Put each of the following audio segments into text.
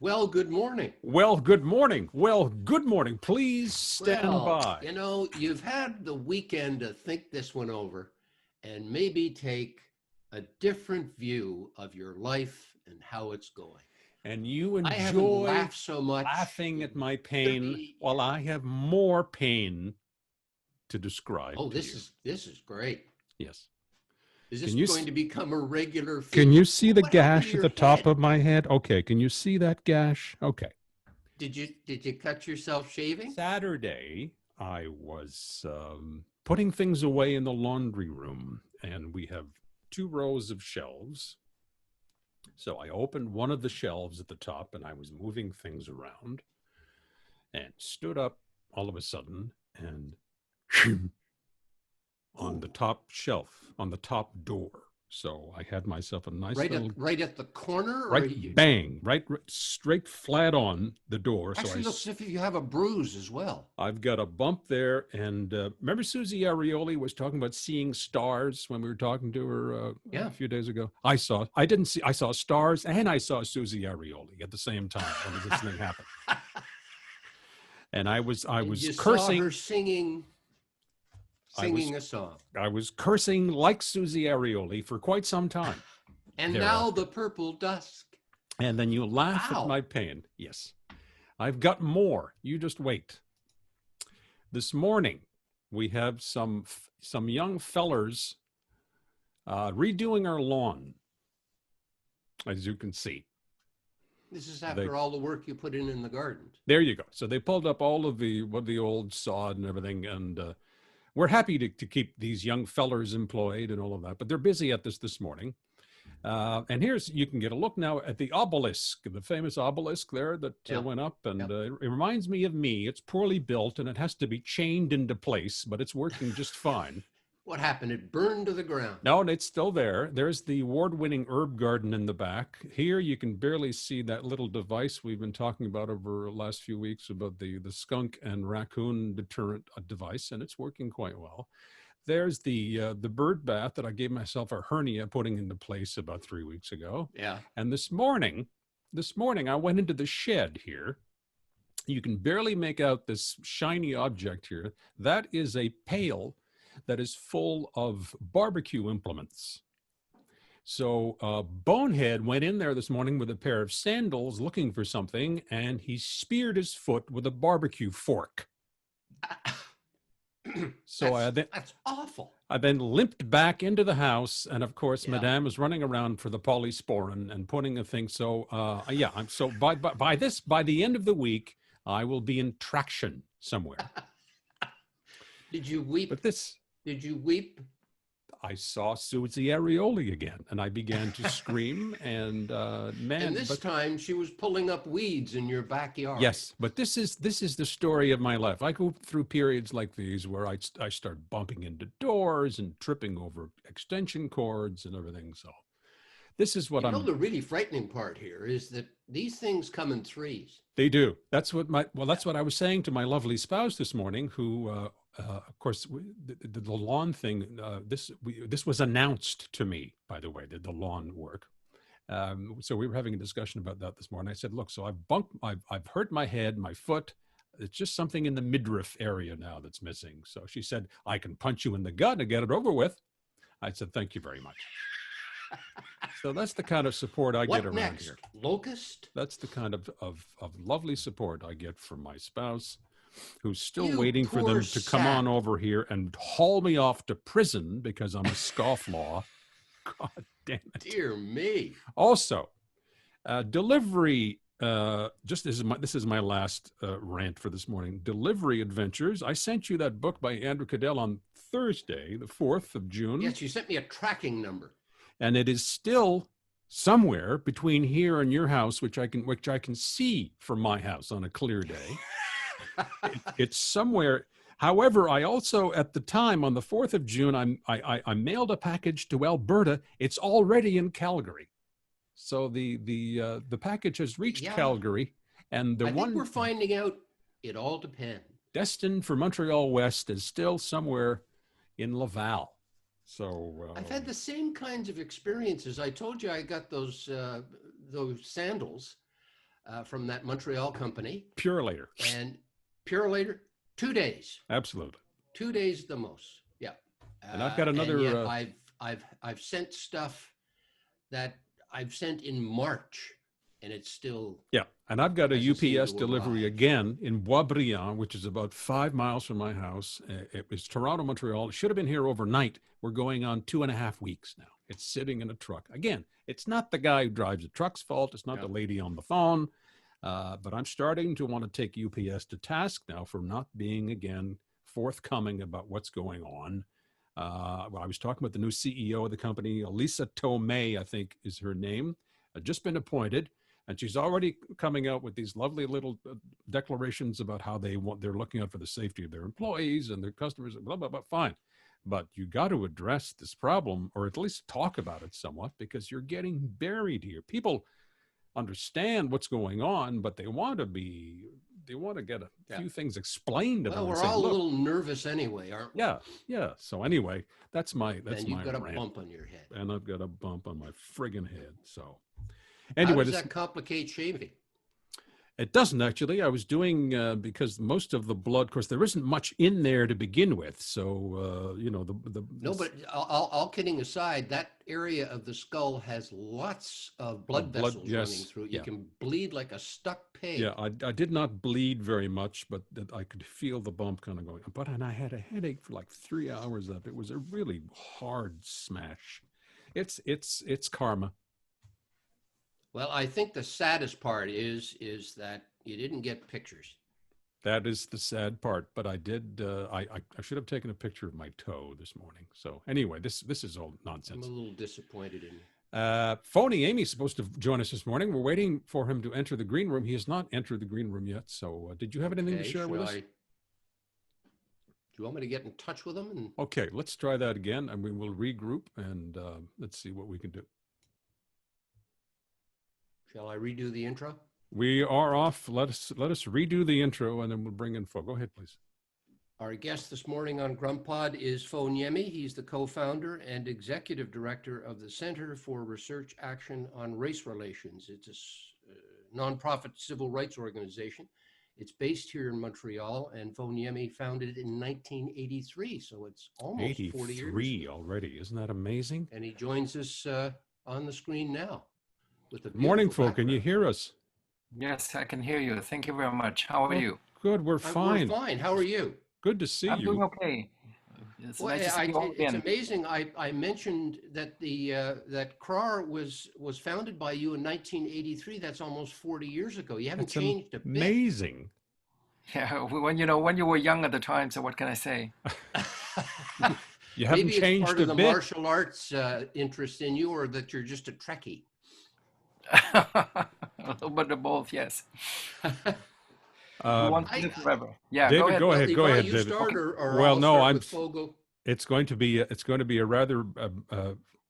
Well, good morning. Well, good morning. Well, good morning. Please stand Well, by. you've had the weekend to think this one over and maybe take a different view of your life and how it's going. And you I haven't enjoy laughed so much laughing at in my pain 30 while years. I have more pain to describe Oh, to you. this is great. Yes. Is this Can you going to become a regular can feature? you see the What happened to gash at your the top head? of my head? Okay, can you see that gash? Okay. Did you cut yourself shaving? Saturday, I was putting things away in the laundry room, and we have two rows of shelves. So I opened one of the shelves at the top and I was moving things around and stood up all of a sudden and on Oh, the top shelf, on the top door. So I had myself a nice little right at the corner, or right you? bang, right straight flat on the door. So Actually looks as if you have a bruise as well. I've got a bump there. And remember Susie Arioli was talking about seeing stars when we were talking to her a Yeah. few days ago? I saw stars and I saw Susie Arioli at the same time when this thing happened. And I And was you saw her cursing. I was singing a song. I was cursing like Susie Arioli for quite some time And now thereafter. the purple dusk. And then you laugh at Wow. my pain. Yes. I've got more. You just wait. This morning, we have some young fellers redoing our lawn, as you can see. This is They after all the work you put in the garden. There you go. So they pulled up all of the old sod and everything, and we're happy to keep these young fellers employed and all of that. But they're busy at this morning. And you can get a look now at the obelisk, the famous obelisk there that Yeah. went up. And Yeah. it reminds me of me. It's poorly built and it has to be chained into place, but it's working just fine. What happened? It burned to the ground. No, and it's still there. There's the award-winning herb garden in the back. Here you can barely see that little device we've been talking about over the last few weeks about the skunk and raccoon deterrent device, and it's working quite well. There's the bird bath that I gave myself a hernia putting into place about 3 weeks ago. Yeah. And this morning I went into the shed here. You can barely make out this shiny object here. That is a pail that is full of barbecue implements. So Bonehead went in there this morning with a pair of sandals looking for something, and he speared his foot with a barbecue fork. So that's awful. I then limped back into the house, and of course, Yeah. Madame was running around for the polysporin and putting a thing. So yeah, I'm so by the end of the week, I will be in traction somewhere. Did you weep? But this. Did you weep? I saw Susie Arioli again, and I began to scream. And And this time she was pulling up weeds in your backyard. Yes, but this is the story of my life. I go through periods like these where I start bumping into doors and tripping over extension cords and everything. So this is what the really frightening part here is that these things come in threes. They do. That's what I was saying to my lovely spouse this morning, who, of course, the lawn thing. This was announced to me, by the way, the lawn work. So we were having a discussion about that this morning. I said, look, so I've hurt my head, my foot. It's just something in the midriff area now that's missing. So she said, I can punch you in the gut and get it over with. I said, thank you very much. So that's the kind of support I get around here. Locust? That's the kind of lovely support I get from my spouse, who's still You waiting for them to sap. come on over here and haul me off to prison because I'm a scofflaw. God damn it. Dear me. Also, delivery, this is my last rant for this morning. Delivery Adventures. I sent you that book by Andrew Cadell on Thursday, the 4th of June. Yes, you sent me a tracking number. And it is still somewhere between here and your house, which I can see from my house on a clear day. It's somewhere. However, I also, at the time, on the 4th of June, I mailed a package to Alberta. It's already in Calgary. So the package has reached Calgary, and I think we're finding out it all depends. Destined for Montreal West is still somewhere in Laval. So I've had the same kinds of experiences. I told you I got those sandals. from that Montreal company, Purelator. and Purelator, 2 days, Absolutely. 2 days the most. Yeah. And I've got And yet another. I've sent stuff that I've sent in March, and it's still Yeah, and I've got a hasn't seemed UPS to delivery arrive. again in Boisbriand, which is about 5 miles from my house. It was Toronto, Montreal. It should have been here overnight. We're going on 2.5 weeks now. It's sitting in a truck. Again, it's not the guy who drives the truck's fault. It's not Yeah. the lady on the phone. But I'm starting to want to take UPS to task now for not being, again, forthcoming about what's going on. Well, I was talking with the new CEO of the company, Elisa Tomei, I think is her name, just been appointed. And she's already coming out with these lovely little declarations about how they're looking out for the safety of their employees and their customers, and blah, blah, blah. Fine. But you got to address this problem, or at least talk about it somewhat, because you're getting buried here. People understand what's going on, but they want to get a few things explained to them Well, and we're say, all a look, little nervous anyway, aren't we? yeah. So anyway, that's my And you've got a rant. bump on your head. And I've got a bump on my friggin' head. So How anyway, does that complicate shaving? it doesn't actually. I was doing because most of the blood, of course, there isn't much in there to begin with. So No, but all kidding aside, that area of the skull has lots of blood vessels running through it. You can bleed like a stuck pig. Yeah, I did not bleed very much, but I could feel the bump kind of going. And I had a headache for like 3 hours up. It was a really hard smash. It's karma. Well, I think the saddest part is that you didn't get pictures. That is the sad part. But I did. I should have taken a picture of my toe this morning. So anyway, this is all nonsense. I'm a little disappointed in you. Phony Amy's supposed to join us this morning. We're waiting for him to enter the green room. He has not entered the green room yet. So did you have anything to share with us? Do you want me to get in touch with him? Okay, let's try that again, and we will regroup, and let's see what we can do. Shall I redo the intro? We are off. Let us redo the intro, and then we'll bring in Fo. Go ahead, please. Our guest this morning on Grumpod is Fo Niemi. He's the co-founder and executive director of the Center for Research Action on Race Relations. It's a nonprofit civil rights organization. It's based here in Montreal, and Fo Niemi founded it in 1983, so it's almost 40 years. 83 already. Isn't that amazing? And he joins us on the screen now. Good morning, Fo. Can you hear us? Yes, I can hear you. Thank you very much. How are you? Good. We're fine. We're fine. How are you? Good to see you. I'm doing okay. It's amazing. I mentioned that that CRARR was founded by you in 1983. That's almost 40 years ago. You haven't changed a bit. Amazing. Yeah, when you were young at the time. So what can I say? You haven't Maybe changed it's part of the bit. martial arts interest in you, or that you're just a Trekkie. A little bit of both, yes. Forever. Yeah, David, go ahead. Go ahead, you David. start, or well, I'll no, start I'm. with Fogo. It's going to be a rather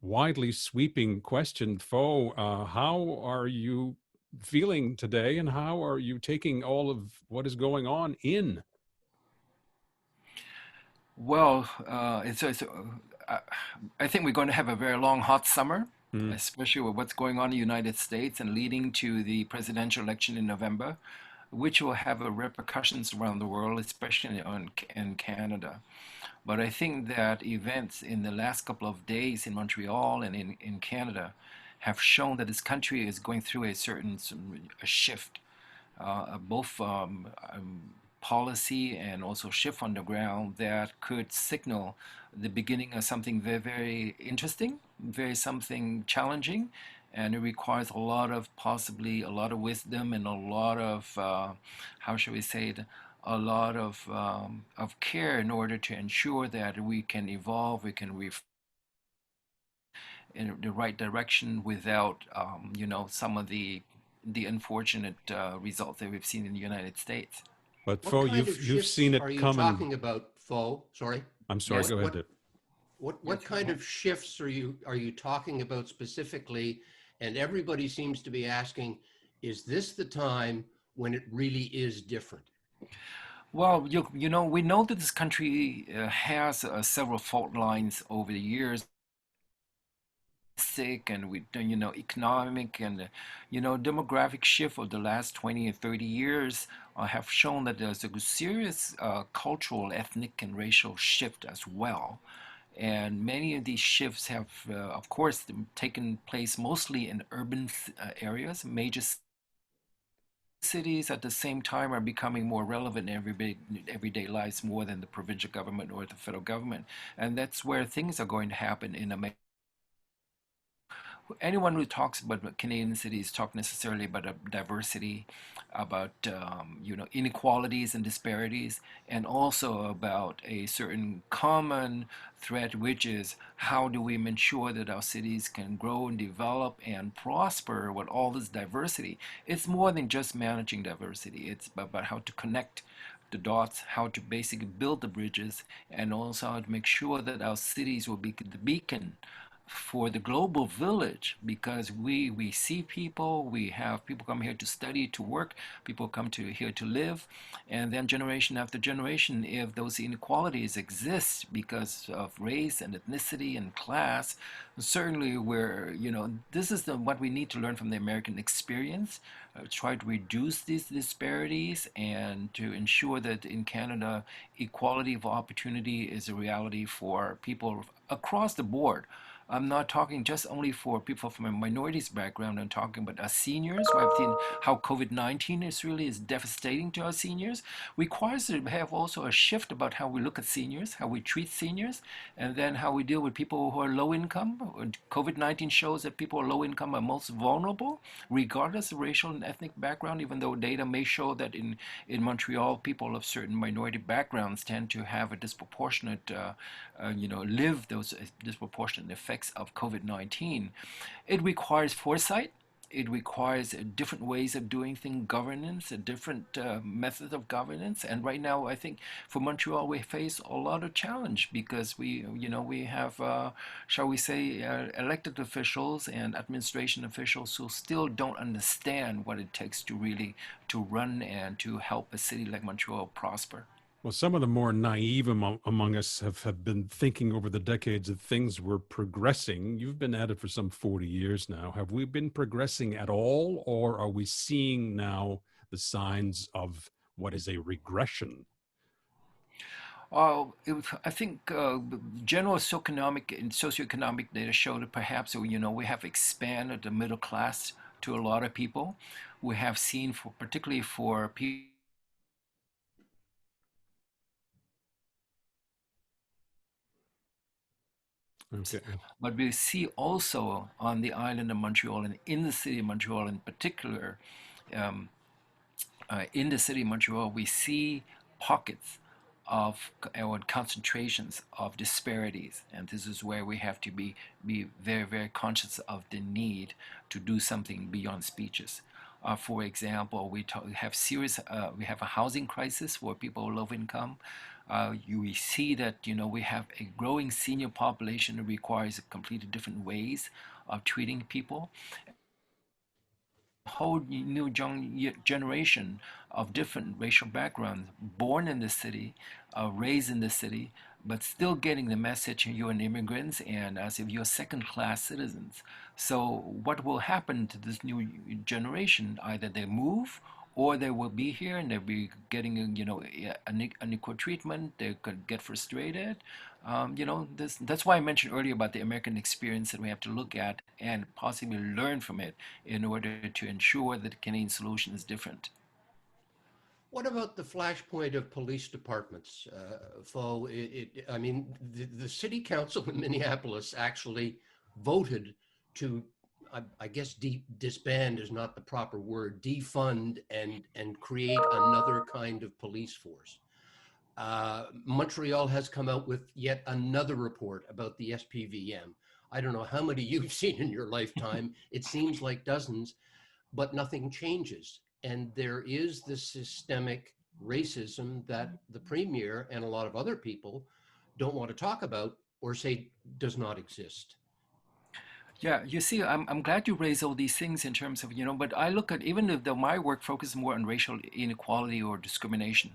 widely sweeping question, Fo. How are you feeling today, and how are you taking all of what is going on in? Well, I think we're going to have a very long, hot summer, especially with what's going on in the United States and leading to the presidential election in November, which will have repercussions around the world, especially in Canada. But I think that events in the last couple of days in Montreal and in Canada have shown that this country is going through a shift, both policy and also shift on the ground that could signal the beginning of something very, very interesting, something challenging, and it requires possibly a lot of wisdom and a lot of, how should we say it, a lot of care in order to ensure that we can evolve, we can in the right direction without, some of the unfortunate results that we've seen in the United States. But Fo, you've seen it coming. Are you talking about, Fo? Sorry. I'm sorry. Go ahead. What kind of shifts are you talking about specifically? And everybody seems to be asking, is this the time when it really is different? Well, we know that this country has several fault lines over the years, and with economic and demographic shift of the last 20 or 30 years have shown that there's a serious cultural, ethnic, and racial shift as well. And many of these shifts have, of course, taken place mostly in urban areas. Major cities at the same time are becoming more relevant in everyday lives more than the provincial government or the federal government. And that's where things are going to happen in America. Anyone who talks about Canadian cities talk necessarily about diversity, about inequalities and disparities, and also about a certain common thread, which is how do we ensure that our cities can grow and develop and prosper with all this diversity. It's more than just managing diversity. It's about how to connect the dots, how to basically build the bridges, and also how to make sure that our cities will be the beacon for the global village, because we see people, we have people come here to study, to work, people come to here to live, and then generation after generation, if those inequalities exist because of race and ethnicity and class, certainly we're, this is what we need to learn from the American experience, try to reduce these disparities and to ensure that in Canada equality of opportunity is a reality for people across the board. I'm not talking just only for people from a minorities background. I'm talking about our seniors. We have seen how COVID-19 is devastating to our seniors. Requires to have also a shift about how we look at seniors, how we treat seniors, and then how we deal with people who are low income. COVID-19 shows that people who are low income are most vulnerable, regardless of racial and ethnic background, even though data may show that in Montreal, people of certain minority backgrounds tend to have a disproportionate, live those disproportionate effects of COVID-19. It requires foresight. It requires different ways of doing things, governance, different methods of governance. And right now, I think for Montreal, we face a lot of challenge because we have, shall we say, elected officials and administration officials who still don't understand what it takes to really to run and to help a city like Montreal prosper. Well, some of the more naive among us have been thinking over the decades that things were progressing. You've been at it for some 40 years now. Have we been progressing at all, or are we seeing now the signs of what is a regression? I think general socioeconomic and socioeconomic data show that perhaps we have expanded the middle class to a lot of people. We have seen, for particularly for people, Okay. but we see also on the island of Montreal and in the city of Montreal in particular, um, in the city of Montreal, we see pockets of or concentrations of disparities, and this is where we have to be very, very conscious of the need to do something beyond speeches. For example, we have a housing crisis for people low income. We see that we have a growing senior population that requires completely different ways of treating people, whole new generation of different racial backgrounds born in the city, raised in the city, but still getting the message you're an immigrants and as if you're second class citizens. So, what will happen to this new generation? Either they move or they will be here and they'll be getting unequal treatment. They could get frustrated. That's why I mentioned earlier about the American experience that we have to look at and possibly learn from it in order to ensure that the Canadian solution is different. What about the flashpoint of police departments, Fo? I mean, the city council in Minneapolis actually voted to, I guess, disband is not the proper word, defund and create another kind of police force. Montreal has come out with yet another report about the SPVM. I don't know how many you've seen in your lifetime. It seems like dozens, but nothing changes. And there is this systemic racism that the premier and a lot of other people don't want to talk about or say does not exist. Yeah, you see, I'm glad you raised all these things in terms of, but I look at, even though my work focuses more on racial inequality or discrimination,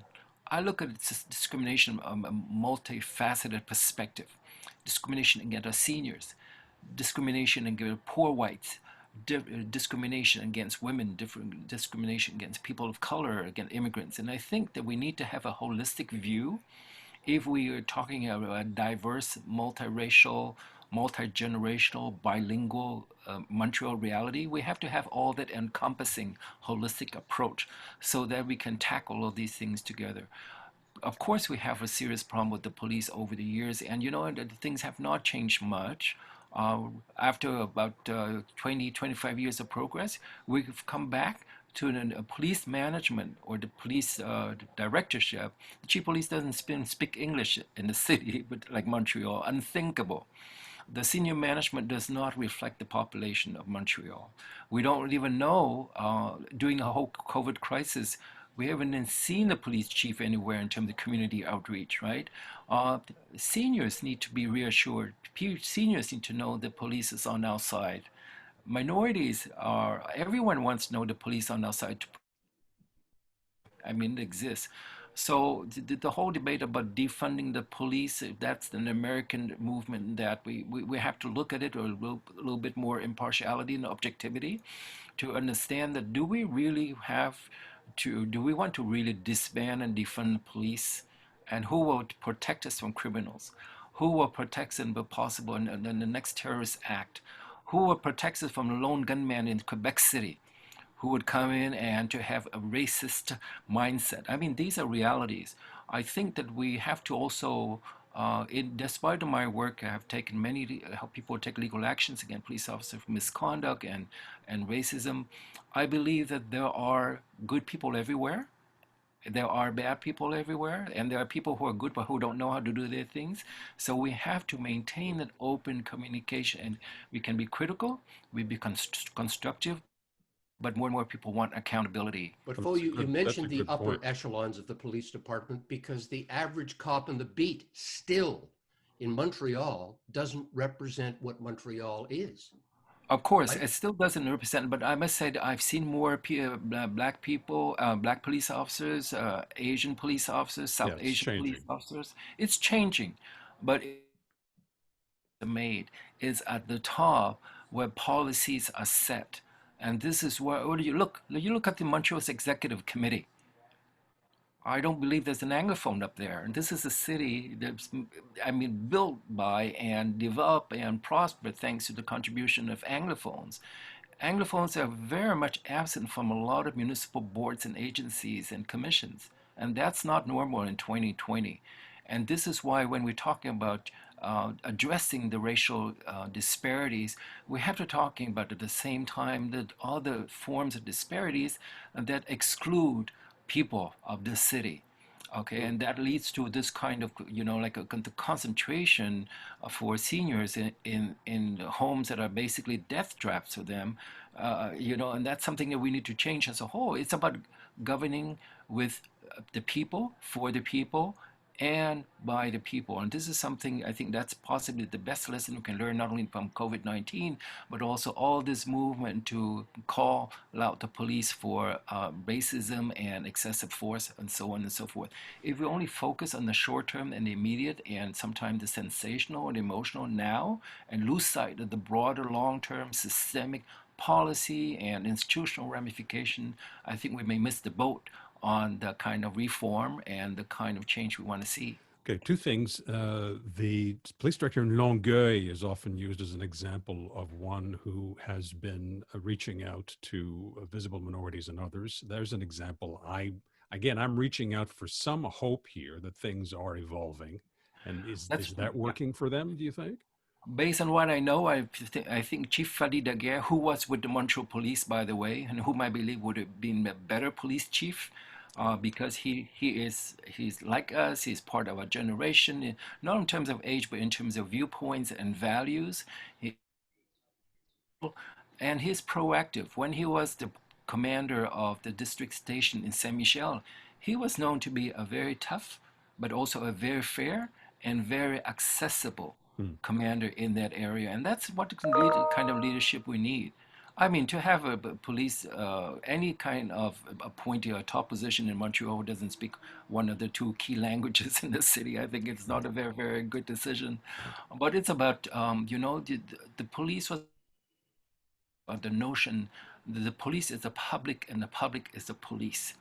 I look at discrimination from a multifaceted perspective. Discrimination against our seniors, discrimination against poor whites, discrimination against women, different discrimination against people of color, against immigrants. And I think that we need to have a holistic view if we are talking about a diverse, multiracial, multi-generational, bilingual Montreal reality. We have to have all that encompassing, holistic approach so that we can tackle all these things together. Of course, we have a serious problem with the police over the years, and things have not changed much. After about 20, 25 years of progress, we've come back to a police management or the police directorship. The chief police doesn't speak English in the city, but like Montreal, unthinkable. The senior management does not reflect the population of Montreal. We don't even know, during the whole COVID crisis, we haven't even seen the police chief anywhere in terms of community outreach, right? Uh, Seniors need to be reassured. Seniors need to know the police is on our side. Minorities are, everyone wants to know the police on our side. I mean, it exists. So the whole debate about defunding the police, if that's an American movement that we have to look at it with a little bit more impartiality and objectivity to understand that do we want to really disband and defund the police? And who will protect us from criminals? Who will protect us if possible in the next terrorist act? Who will protect us from a lone gunman in Quebec City who would come in and to have a racist mindset? I mean, these are realities. I think that we have to also, despite of my work, I have taken many, help people take legal actions against police officers for misconduct and racism. I believe that there are good people everywhere. There are bad people everywhere, and there are people who are good but who don't know how to do their things. So we have to maintain that open communication, and we can be critical, we be constructive, but more and more people want accountability. But That's Fo, a you good, that's a mentioned the good upper point. echelons of the police department because the average cop on the beat still in Montreal doesn't represent what Montreal is, Of course, right? it still doesn't represent, but I must say that I've seen more black people, black police officers, Asian police officers, Yeah, South it's Asian police changing. officers. It's changing, but made is at the top where policies are set. And this is where you look at the Montreal's executive committee. I don't believe there's an Anglophone up there. And this is a city that's, I mean, built by and developed and prospered thanks to the contribution of Anglophones. Anglophones are very much absent from a lot of municipal boards and agencies and commissions. And that's not normal in 2020. And this is why when we're talking about addressing the racial disparities, we have to talking about at the same time that other forms of disparities that exclude people of the city. Okay, Mm. and that leads to this kind of, like the concentration for seniors in homes that are basically death traps for them, and that's something that we need to change as a whole. It's about governing with the people, for the people, and by the people. And this is something I think that's possibly the best lesson we can learn, not only from COVID-19, but also all this movement to call out the police for racism and excessive force and so on and so forth. If we only focus on the short term and the immediate and sometimes the sensational and emotional now and lose sight of the broader long term systemic policy and institutional ramification, I think we may miss the boat on the kind of reform and the kind of change we want to see. Okay, two things. The police director in Longueuil is often used as an example of one who has been reaching out to visible minorities and others. There's an example. I'm reaching out for some hope here that things are evolving. And That's is that yeah. working for them, do you think? Based on what I know, I think Chief Fadi Daguerre, who was with the Montreal Police, by the way, and whom I believe would have been a better police chief, because he's like us. He's part of our generation, not in terms of age, but in terms of viewpoints and values. He, and he's proactive. When he was the commander of the district station in Saint Michel, he was known to be a very tough, but also a very fair and very accessible Hmm. commander in that area. And that's what kind of leadership we need. I mean, to have a police, any kind of appointee or top position in Montreal who doesn't speak one of the two key languages in the city, I think it's not Right, a very, very good decision. right. But it's about, the police was the notion that the police is the public and the public is the police.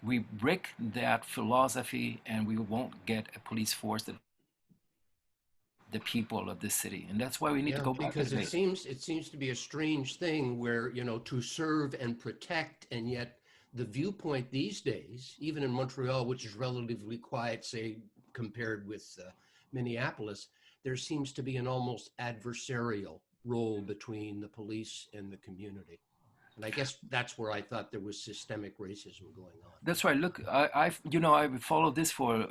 We break that philosophy and we won't get a police force that the people of this city. And that's why we need to Yeah, go back to the because basics. it seems to be a strange thing where, to serve and protect, and yet the viewpoint these days, even in Montreal, which is relatively quiet, say, compared with Minneapolis, there seems to be an almost adversarial role between the police and the community. And I guess that's where I thought there was systemic racism going on. That's right. Look, I've followed this for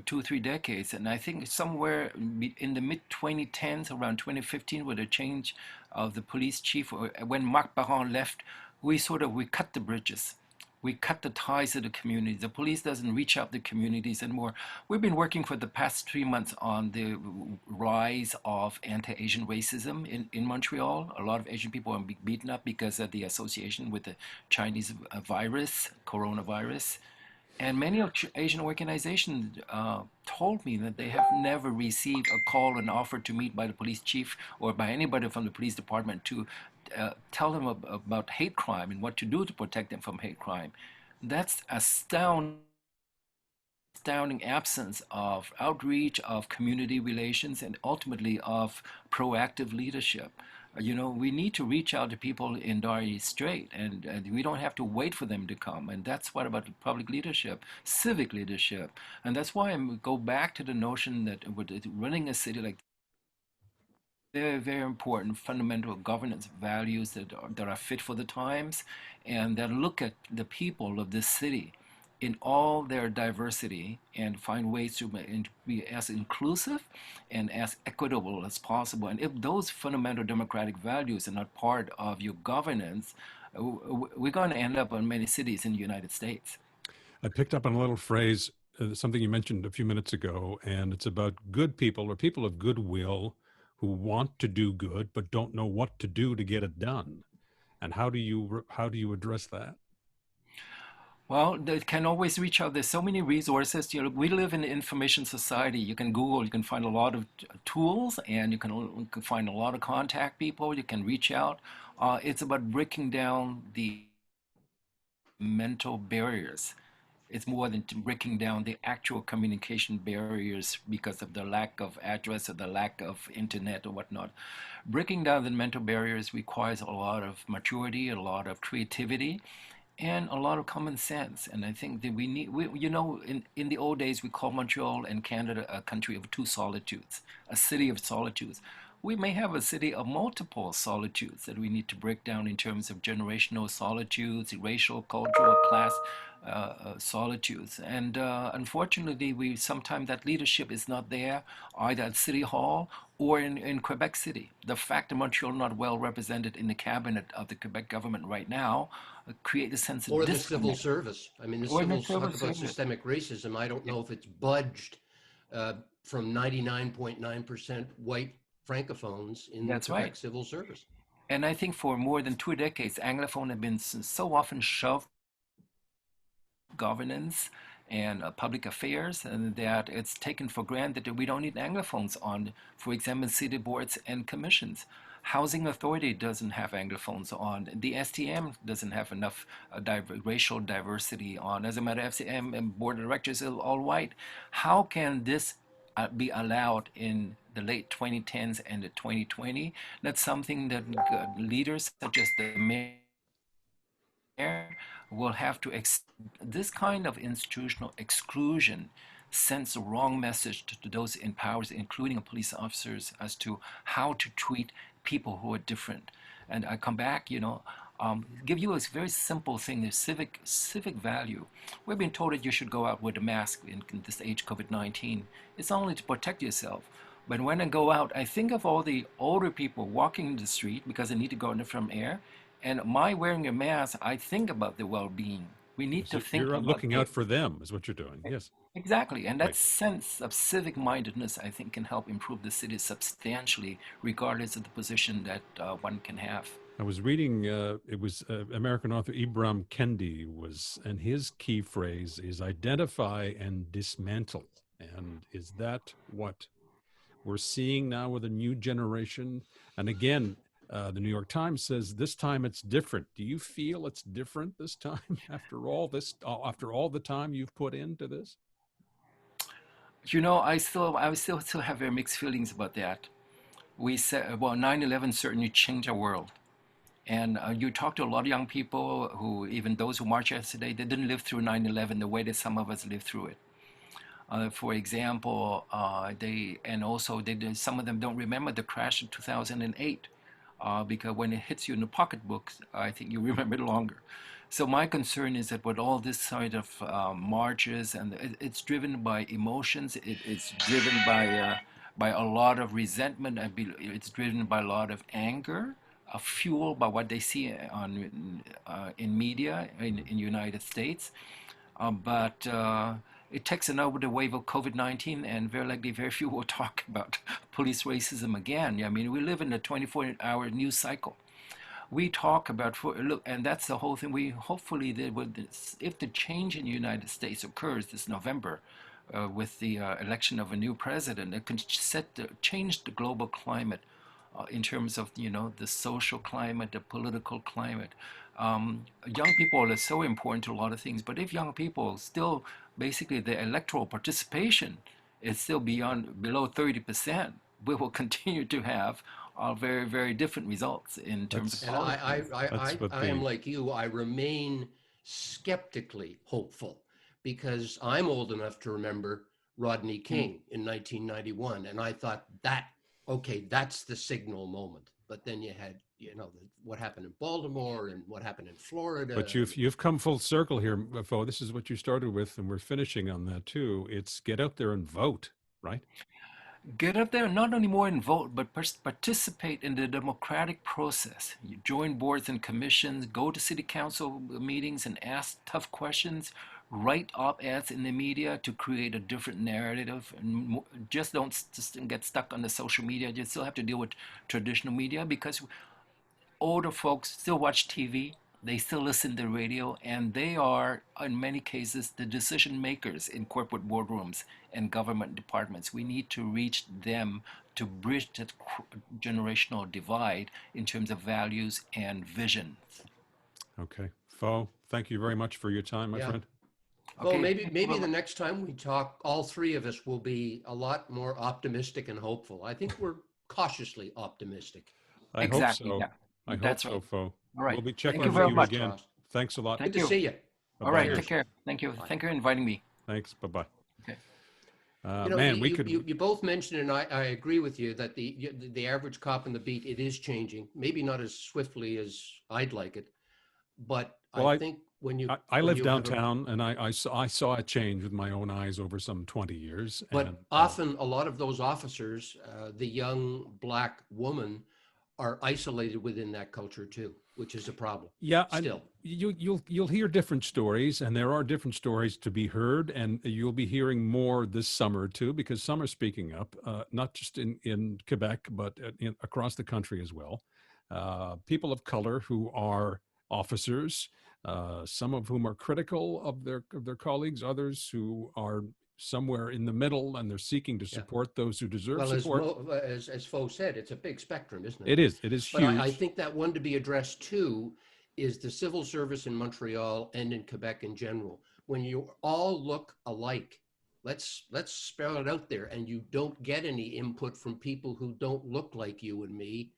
2, 3 decades, and I think somewhere in the mid 2010s, around 2015, with the change of the police chief, or when Marc Baron left, we cut the bridges. We cut the ties to the community. The police doesn't reach out to communities anymore. We've been working for the past 3 months on the rise of anti-Asian racism in Montreal. A lot of Asian people are beaten up because of the association with the Chinese virus, coronavirus. And many Asian organizations told me that they have never received a call, an offer to meet by the police chief or by anybody from the police department to tell them about hate crime and what to do to protect them from hate crime. That's astounding absence of outreach, of community relations, and ultimately of proactive leadership. We need to reach out to people in dire strait, and we don't have to wait for them to come. And that's what about public leadership, civic leadership, and that's why I go back to the notion that with running a city like very, very important fundamental governance values that are fit for the times and that look at the people of this city in all their diversity and find ways to be as inclusive and as equitable as possible. And if those fundamental democratic values are not part of your governance, we're going to end up in many cities in the United States. I picked up on a little phrase, something you mentioned a few minutes ago, and it's about good people or people of goodwill who want to do good but don't know what to do to get it done. And how do you address that? Well, they can always reach out. There's so many resources. We live in an information society. You can Google, you can find a lot of tools, and you can find a lot of contact people. You can reach out. It's about breaking down the mental barriers. It's more than breaking down the actual communication barriers because of the lack of address or the lack of internet or whatnot. Breaking down the mental barriers requires a lot of maturity, a lot of creativity, and a lot of common sense. And I think that in the old days, we called Montreal and Canada a country of two solitudes, a city of solitudes. We may have a city of multiple solitudes that we need to break down in terms of generational solitudes, racial, cultural, class solitudes. And unfortunately, we sometimes that leadership is not there either at City Hall or in Quebec City. The fact that Montreal is not well represented in the cabinet of the Quebec government right now create a sense of Or the civil disconnect. service. I mean, the Or in civil, the civil talk about service. systemic racism. I don't know if it's budged from 99.9% white francophones in the That's right. Quebec civil service. And I think for more than 2 decades, Anglophone have been so often shoved governance and public affairs, and that it's taken for granted that we don't need Anglophones on, for example, city boards and commissions. Housing Authority doesn't have Anglophones on. The STM doesn't have enough racial diversity on. As a matter of STM and board of directors are all white. How can this be allowed in the late 2010s and the 2020? That's something that leaders such as the mayor will have to this kind of institutional exclusion sends the wrong message to those in powers, including police officers, as to how to treat people who are different. And I come back, give you a very simple thing, the civic value. We've been told that you should go out with a mask in this age, COVID-19. It's only to protect yourself. But when I go out, I think of all the older people walking in the street because they need to go in from air. And my wearing a mask, I think about their well-being. We need So to think you're about looking out for them, is what you're doing. Yes, exactly. And that right. sense of civic mindedness, I think, can help improve the city substantially, regardless of the position that one can have. I was reading, it was American author Ibram Kendi and his key phrase is identify and dismantle. And is that what we're seeing now with a new generation? And again, the New York Times says this time it's different. Do you feel it's different this time after all the time you've put into this? I still have very mixed feelings about that. We said, well, 9/11 certainly changed our world. And you talk to a lot of young people who, even those who marched yesterday, they didn't live through 9/11 the way that some of us lived through it. For example, some of them don't remember the crash in 2008 because when it hits you in the pocketbook, I think you remember it longer. So my concern is that with all this sort of marches, and it's driven by emotions, it's driven by a lot of resentment, it's driven by a lot of anger, fueled by what they see in media in United States. But it takes another wave of COVID-19, and very likely very few will talk about police racism again. Yeah, I mean, we live in a 24-hour news cycle. We talk about, look, and that's the whole thing. We hopefully, if the change in the United States occurs this November, with the election of a new president, it can change the global climate in terms of the social climate, the political climate. Young people are so important to a lot of things, but if young people still basically the electoral participation is still below 30%, we will continue to have very, very different results in terms of And politics. I am like you. I remain skeptically hopeful because I'm old enough to remember Rodney King in 1991, and I thought okay, that's the signal moment. But then you had, what happened in Baltimore and what happened in Florida. But you've come full circle here, Fo. This is what you started with, and we're finishing on that too. It's get out there and vote, right? Get up there, not only more and vote, but participate in the democratic process. You join boards and commissions, go to city council meetings and ask tough questions, write op-eds in the media to create a different narrative. And just don't get stuck on the social media. You still have to deal with traditional media because older folks still watch TV, they still listen to the radio, and they are, in many cases, the decision makers in corporate boardrooms and government departments. We need to reach them to bridge that generational divide in terms of values and vision. Okay. Fo, thank you very much for your time, my friend. Well, maybe the next time we talk, all three of us will be a lot more optimistic and hopeful. I think we're cautiously optimistic. I hope so. Yeah. I hope so, Fo. All right. We'll be checking with you again. Thanks a lot. Good to see you. All right. Take care. Thank you. Thank you for inviting me. Thanks. Bye-bye. Okay. You both mentioned, and I agree with you, that the average cop in the beat, it is changing. Maybe not as swiftly as I'd like it, but I think when you... I live downtown, and I saw it change with my own eyes over some 20 years. But often a lot of those officers, the young Black woman, are isolated within that culture too, which is a problem. Yeah, still. You'll hear different stories, and there are different stories to be heard, and you'll be hearing more this summer too, because some are speaking up, not just in Quebec, but across the country as well. People of color who are officers, some of whom are critical of their colleagues, others who are somewhere in the middle, and they're seeking to support those who deserve support. As Fo said, it's a big spectrum, isn't it? It is huge. But I think that one to be addressed too is the civil service in Montreal and in Quebec in general. When you all look alike, let's spell it out there, and you don't get any input from people who don't look like you and me,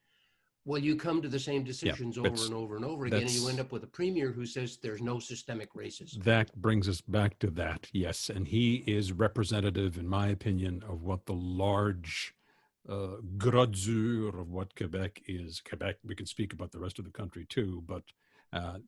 well, you come to the same decisions over and over and over again, and you end up with a premier who says there's no systemic racism. That brings us back to that, yes. And he is representative, in my opinion, of what the large gros dur of what Quebec is. Quebec, we can speak about the rest of the country too, but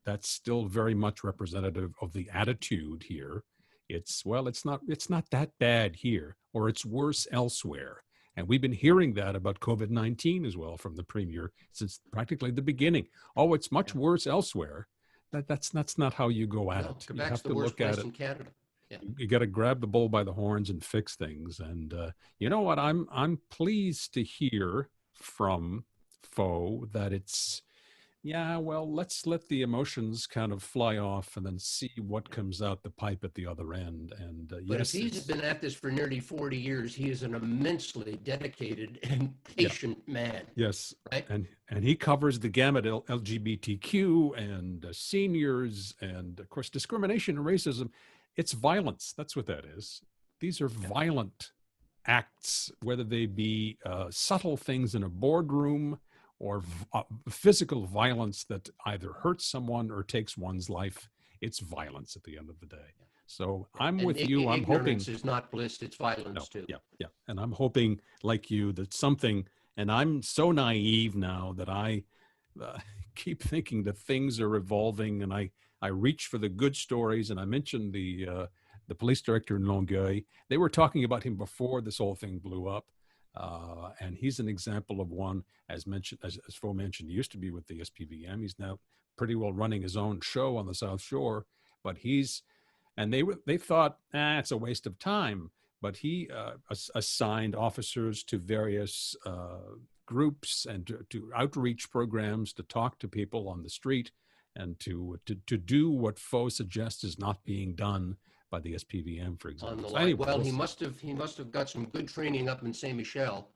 that's still very much representative of the attitude here. It's not that bad here, or it's worse elsewhere. And we've been hearing that about COVID-19 as well from the premier since practically the beginning. Oh, it's much worse elsewhere. That's not how you go at it. Quebec's you have the to worst look at place it. in Canada. Yeah. You got to grab the bull by the horns and fix things. And you know what? I'm pleased to hear from Fo that yeah, well, let's let the emotions kind of fly off and then see what comes out the pipe at the other end. And But if yes, he's it's been at this for nearly 40 years, he is an immensely dedicated and yeah, patient man, yes, right? and he covers the gamut, LGBTQ and seniors, and of course discrimination and racism. It's violence. That's what that is. These are Yeah. violent acts, whether they be subtle things in a boardroom or physical violence that either hurts someone or takes one's life. It's violence at the end of the day. So Yeah. I'm And with you. I'm ignorance hoping, is not bliss, it's no, violence too. yeah, yeah. And I'm hoping, like you, that something, and I'm so naive now that I uh, keep thinking that things are evolving, and I reach for the good stories. And I mentioned the police director in Longueuil. They were talking about him before this whole thing blew up, and he's an example of one, as mentioned, as Fo mentioned. He used to be with the SPVM. He's now pretty well running his own show on the South Shore, but they thought, it's a waste of time. But he assigned officers to various groups and to outreach programs to talk to people on the street and to do what Fo suggests is not being done by the SPVM, for On example. the So line. anyway, Well, we'll he see. must have got some good training up in Saint Michel,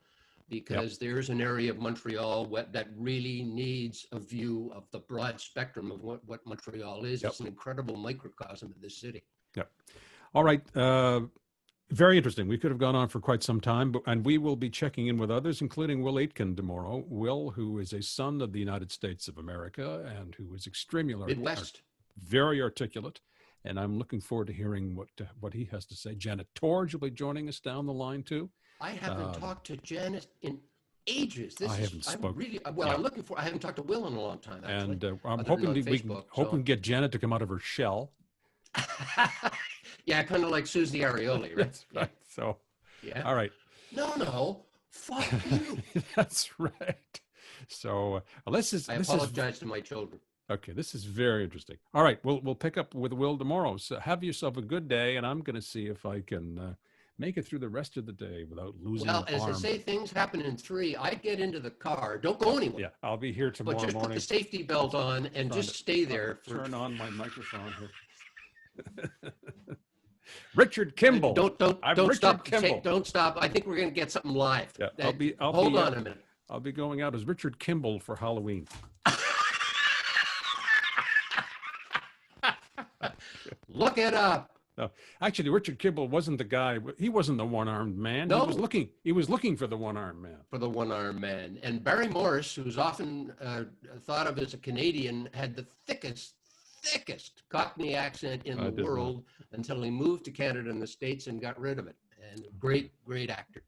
Yep. because there's an area of Montreal that really needs a view of the broad spectrum of what Montreal is. Yep. It's an incredible microcosm of this city. Yep. All right. Very interesting. We could have gone on for quite some time, and we will be checking in with others, including Will Aitken tomorrow. Will, who is a son of the United States of America and who is extremely Midwest. very articulate. And I'm looking forward to hearing what he has to say. Janet Torge will be joining us down the line too. I haven't talked to Janet in ages. I haven't spoken. Really, Yeah. I'm looking for, I haven't talked to Will in a long time, actually. And I'm other than hoping on we can Facebook, hope we so. can get Janet to come out of her shell. Yeah, kind of like Susie Arioli, right? That's right. So, Yeah. all right. No, fuck you. That's right. So I apologize to my children. Okay, this is very interesting. All right, we'll pick up with Will tomorrow. So have yourself a good day, and I'm going to see if I can make it through the rest of the day without losing Well, an as arm. I say, things happen in 3. I get into the car. Don't go anywhere. Yeah, I'll be here tomorrow But just morning. put the safety belt on and just stay there. Turn on my microphone here. Richard Kimball. Don't Richard stop. Kimball. Don't stop. I think we're going to get something live. Yeah, Hold on a minute. I'll be going out as Richard Kimball for Halloween. Look it up. No, actually, Richard Kimball wasn't the guy. He wasn't the one-armed man. No. He was looking for the one-armed man. For the one-armed man. And Barry Morris, who's often thought of as a Canadian, had the thickest Cockney accent in the world until he moved to Canada and the States and got rid of it. And great actor.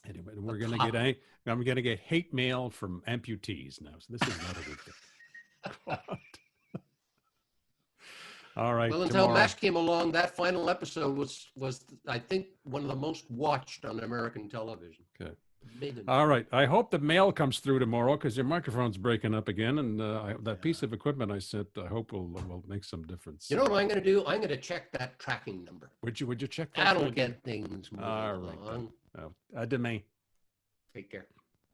Anyway, I'm gonna get hate mail from amputees now. So this is not a good thing. All right. Well, until MASH came along, that final episode was I think one of the most watched on American television. Okay. All right. I hope the mail comes through tomorrow because your microphone's breaking up again, and that piece of equipment I sent, I hope will make some difference. You know what I'm going to do? I'm going to check that tracking number. Would you check that? That'll get things moving along. along. À demain. Take care.